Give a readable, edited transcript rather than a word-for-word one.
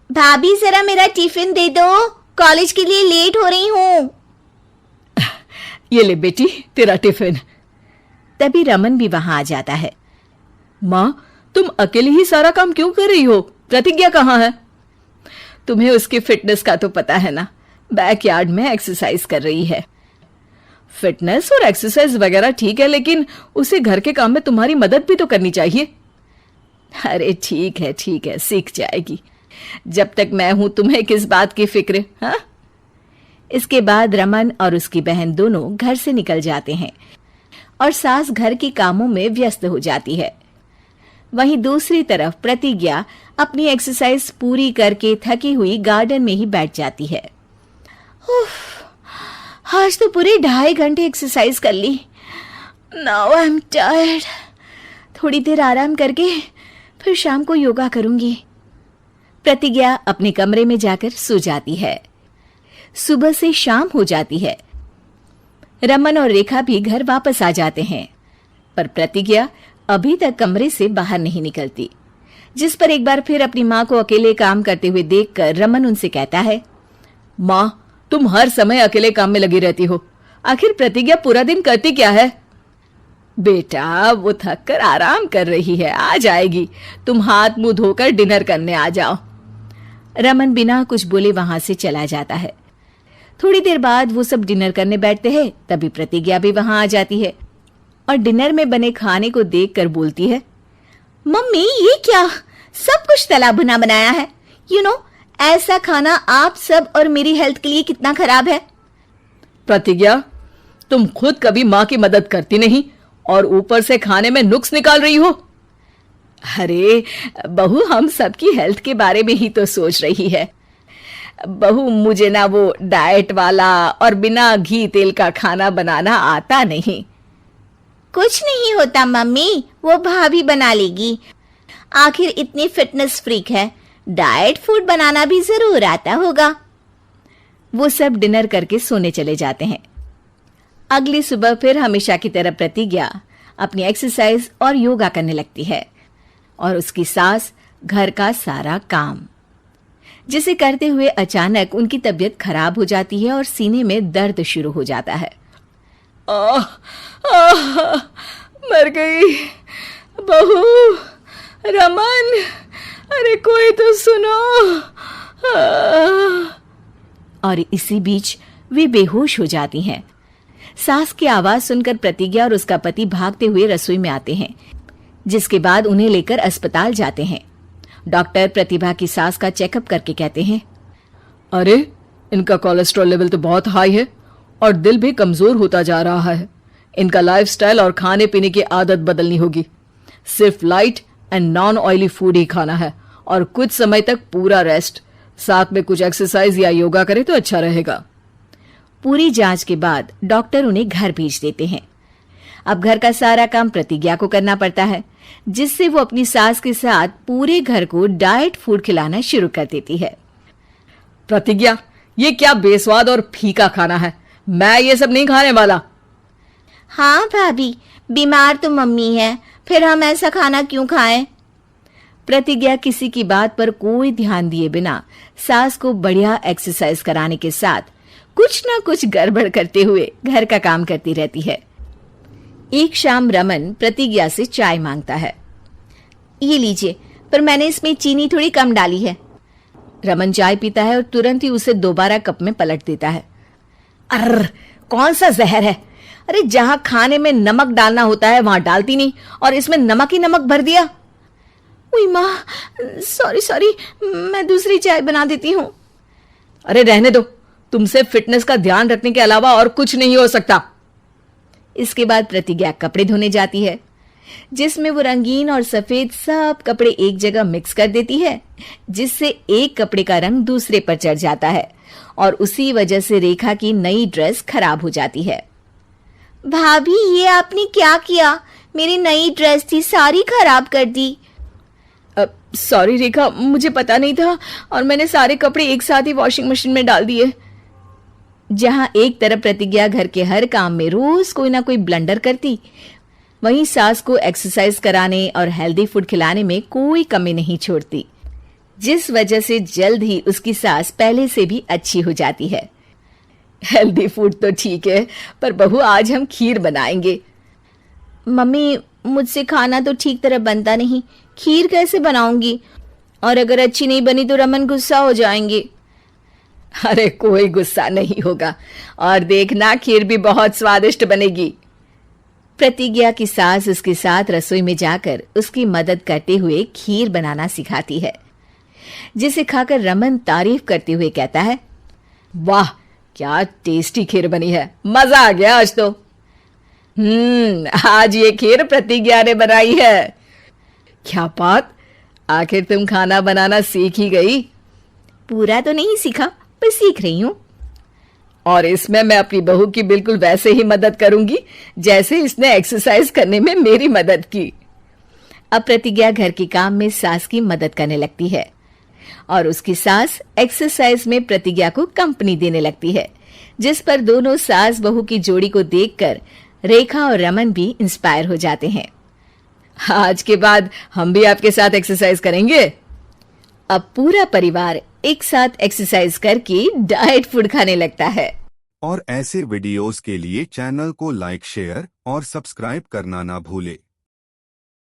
भाभी जरा मेरा टिफिन दे दो, कॉलेज के लिए लेट हो रही हूँ। ये ले बेटी तेरा टिफिन। तभी रमन भी वहां आ जाता है। माँ, तुम अकेली ही सारा काम क्यों कर रही हो? प्रतिज्ञा कहाँ है? तुम्हें उसकी फिटनेस का तो पता है ना, बैकयार्ड में एक्सरसाइज कर रही है। फिटनेस और एक्सरसाइज वगैरह ठीक है, लेकिन उसे घर के काम में तुम्हारी मदद भी तो करनी चाहिए। अरे ठीक है, सीख जाएगी। जब तक मैं हूं तुम्हें किस बात की फिक्र? हाँ। इसके बाद रमन और उसकी बहन दोनों घर से निकल जाते हैं और सास घर के कामों में व्यस्त हो जाती है। वहीं दूसरी तरफ प्रतिज्ञा अपनी एक्सरसाइज पूरी करके थकी हुई गार्डन में ही बैठ जाती है। आज तो पूरे 2.5 घंटे एक्सरसाइज कर ली। Now I am tired. थोड़ी देर आराम करके फिर शाम को योगा करूंगी। प्रतिज्ञा अपने कमरे में जाकर सो जाती है। सुबह से शाम हो जाती है। रमन और रेखा भी घर वापस आ जाते हैं, पर प्रतिज्ञा अभी तक कमरे से बाहर नहीं निकलती, जिस पर एक बार फिर अपनी माँ को अकेले काम करते हुए देखकर रमन उनसे कहता है, माँ, तुम हर समय अकेले काम में लगी रहती हो। आखिर प्रतिज्ञा पूरा दिन करती क्या है? बेटा, वो थक कर आराम कर रही है, आ जाएगी। तुम हाथ मुंह धोकर डिनर करने आ जाओ। रमन बिना कुछ बोले वहां से चला जाता है। थोड़ी देर बाद वो सब डिनर करने बैठते हैं। तभी प्रतिज्ञा भी वहां आ जाती है और डिनर में बने खाने को देखकर बोलती है, मम्मी ये क्या, सब कुछ तला भुना बनाया है। ऐसा खाना आप सब और मेरी हेल्थ के लिए कितना खराब है। प्रतिज्ञा, तुम खुद कभी माँ की मदद करती नहीं और ऊपर से खाने में नुक्स निकाल रही हो। अरे बहू, हम सबकी हेल्थ के बारे में ही तो सोच रही है। बहू, मुझे ना वो डाइट वाला और बिना घी तेल का खाना बनाना आता नहीं। कुछ नहीं होता मम्मी, वो भाभी बना लेगी। आखिर इतनी फिटनेस फ्रीक है, डाइट फूड बनाना भी जरूर आता होगा। वो सब डिनर करके सोने चले जाते हैं। अगली सुबह फिर हमेशा की तरह प्रतिज्ञा अपनी एक्सरसाइज और योगा करने लगती है और उसकी सास घर का सारा काम, जिसे करते हुए अचानक उनकी तबीयत खराब हो जाती है और सीने में दर्द शुरू हो जाता है। मर गई बहू। रमन, अरे कोई तो सुनो। और इसी बीच वे बेहोश हो जाती हैं। सास की आवाज सुनकर प्रतिज्ञा और उसका पति भागते हुए रसोई में आते हैं, जिसके बाद उन्हें लेकर अस्पताल जाते हैं। डॉक्टर प्रतिभा की सास का चेकअप करके कहते हैं, अरे इनका कोलेस्ट्रॉल लेवल तो बहुत हाई है और दिल भी कमजोर होता जा रहा है। इनका लाइफस्टाइल और खाने पीने की आदत बदलनी होगी। सिर्फ light and non oily food ही खाना है और कुछ समय तक पूरा रेस्ट, साथ में कुछ एक्सरसाइज या योगा करे तो अच्छा रहेगा। पूरी जांच के बाद डॉक्टर उन्हें घर भेज देते हैं। अब घर का सारा काम प्रतिज्ञा को करना पड़ता है, जिससे वो अपनी सास के साथ पूरे घर को डाइट फूड खिलाना शुरू कर देती है। प्रतिज्ञा, ये क्या बेस्वाद और फीका खाना है, मैं ये सब नहीं खाने वाला। हाँ भाभी, बीमार तो मम्मी है, फिर हम ऐसा खाना क्यों खाएं? प्रतिज्ञा किसी की बात पर कोई ध्यान दिए बिना सास को बढ़िया एक्सरसाइज कराने के साथ कुछ ना कुछ गड़बड़ करते हुए घर का काम करती रहती है। एक शाम रमन प्रतिज्ञा से चाय मांगता है। ये लीजिए, पर मैंने इसमें चीनी थोड़ी कम डाली है। रमन चाय पीता है और तुरंत ही उसे दोबारा कप में पलट देता है। अर्र, कौन सा जहर है? अरे जहां खाने में नमक डालना होता है वहां डालती नहीं और इसमें नमक ही नमक भर दिया। उई माँ, सॉरी, मैं दूसरी चाय बना देती हूँ। अरे रहने दो, तुमसे फिटनेस का ध्यान रखने के अलावा और कुछ नहीं हो सकता। इसके बाद प्रतिज्ञा कपड़े धोने जाती है, जिसमें वो रंगीन और सफेद सब कपड़े एक जगह मिक्स कर देती है, जिससे एक कपड़े का रंग दूसरे पर चढ़ जाता है और उसी वजह से रेखा की नई ड्रेस खराब हो जाती है। भाभी, ये आपने क्या किया? मेरी नई ड्रेस थी, सारी खराब कर दी। सॉरी रेखा, मुझे पता नहीं था और मैंने सारे कपड़े एक साथ ही वॉशिंग मशीन में डाल दिए। जहां एक तरफ प्रतिज्ञा घर के हर काम में रोज कोई ना कोई ब्लंडर करती, वहीं सास को एक्सरसाइज कराने और हेल्दी फूड खिलाने में कोई कमी नहीं छोड़ती, जिस वजह से जल्द ही उसकी सांस पहले से भी अच्छी हो जाती है। हेल्दी फूड तो ठीक है, पर बहू आज हम खीर बनाएंगे। मम्मी, मुझसे खाना तो ठीक तरह बनता नहीं, खीर कैसे बनाऊंगी? और अगर अच्छी नहीं बनी तो रमन गुस्सा हो जाएंगे। अरे कोई गुस्सा नहीं होगा, और देखना खीर भी बहुत स्वादिष्ट बनेगी। प्रतिज्ञा की सास उसके साथ रसोई में जाकर उसकी मदद करते हुए खीर बनाना सिखाती है, जिसे खाकर रमन तारीफ करते हुए कहता है, वाह क्या टेस्टी खीर बनी है, मजा आ गया आज तो। आज ये खीर प्रतिज्ञा ने बनाई है। क्या बात, आखिर तुम खाना बनाना सीख ही गई? पूरा तो नहीं सीखा, पर सीख रही हूं। और इसमें मैं अपनी बहू की बिल्कुल वैसे ही मदद करूंगी जैसे इसने एक्सरसाइज करने में मेरी मदद की। अब प्रतिज्ञा घर के काम में सास की मदद करने लगती है और उसकी सास एक्सरसाइज में प्रतिज्ञा को कंपनी देने लगती है, जिस पर दोनों सास बहू की जोड़ी को देखकर रेखा और रमन भी इंस्पायर हो जाते हैं। आज के बाद हम भी आपके साथ एक्सरसाइज करेंगे। अब पूरा परिवार एक साथ एक्सरसाइज करके डाइट फूड खाने लगता है। और ऐसे वीडियोस के लिए चैनल को लाइक, शेयर और सब्सक्राइब करना ना भूले।